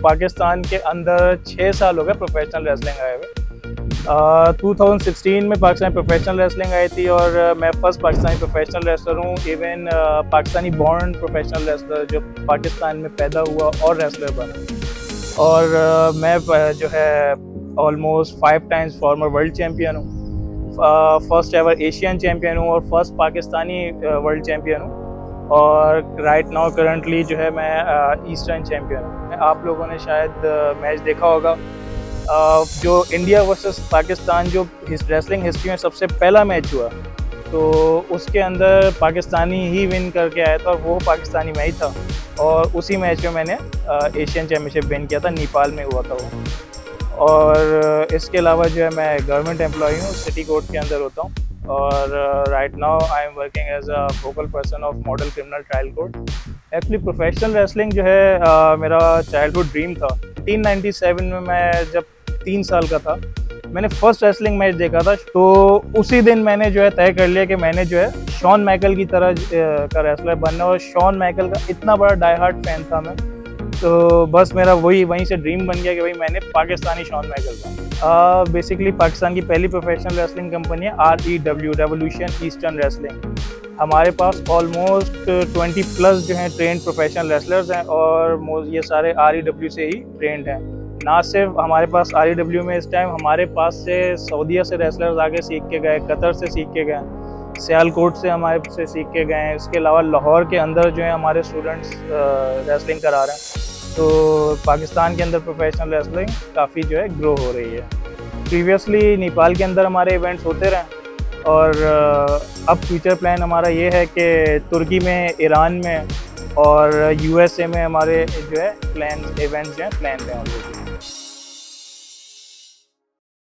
पाकिस्तान के अंदर 6 साल हो गए प्रोफेशनल रेसलिंग आए हुए। 2016 में पाकिस्तान प्रोफेशनल रेसलिंग आई थी और मैं फर्स्ट पाकिस्तानी प्रोफेशनल रेसलर हूँ। Even Pakistani born professional wrestler जो पाकिस्तान में पैदा हुआ और रेसलर बना। और मैं जो है almost 5 times farmer world champion हूँ, फर्स्ट एवर एशियन चैम्पियन हूँ और फर्स्ट पाकिस्तानी वर्ल्ड चैम्पियन हूँ। और राइट नाउ करंटली जो है मैं ईस्टर्न चैम्पियन हूँ। आप लोगों ने शायद मैच देखा होगा, जो इंडिया वर्सेस पाकिस्तान जो रेसलिंग हिस्ट्री में सबसे पहला मैच हुआ, तो उसके अंदर पाकिस्तानी ही विन करके आया था और वो पाकिस्तानी मैं ही था। और उसी मैच में मैंने एशियन चैम्पियनशिप विन किया था, नेपाल में हुआ था वो। और इसके अलावा जो है मैं गवर्नमेंट एम्प्लॉई हूँ, सिटी कोर्ट के अंदर होता हूँ। और right now I am working as a focal person of model criminal trial court. Actually professional wrestling जो है मेरा चाइल्डहुड ड्रीम था। 1997 में मैं जब 3 साल का था, मैंने फर्स्ट रेसलिंग मैच देखा था। तो उसी दिन मैंने जो है तय कर लिया कि मैंने जो है शॉन माइकल की तरह का रेसलर बनना। और शॉन माइकल का इतना बड़ा डाई हार्ड फैन था मैं, तो बस मेरा वहीं से ड्रीम बन गया कि भाई मैंने पाकिस्तानी शॉन माइकल बनना। बेसिकली पाकिस्तान की पहली प्रोफेशनल रेसलिंग कंपनी है REW, रेवोल्यूशन ईस्टर्न रेसलिंग। हमारे पास ऑलमोस्ट 20+ जो हैं ट्रेंड प्रोफेशनल रेसलर्स हैं और ये सारे REW से ही ट्रेंड हैं। ना सिर्फ हमारे पास REW में इस टाइम हमारे पास से सऊदीया से रेसलर्स आगे सीख के गए, कतर से सीख के गए, सियालकोट से हमारे से सीख के गए हैं। इसके अलावा लाहौर के अंदर जो है हमारे स्टूडेंट्स रेसलिंग करा रहे हैं। तो पाकिस्तान के अंदर प्रोफेशनल रेसलिंग काफ़ी जो है ग्रो हो रही है। प्रीवियसली नेपाल के अंदर हमारे इवेंट्स होते रहे और अब फ्यूचर प्लान हमारा ये है कि तुर्की में, ईरान में और USA में हमारे जो है इवेंट्स जो हैं प्लान हैं।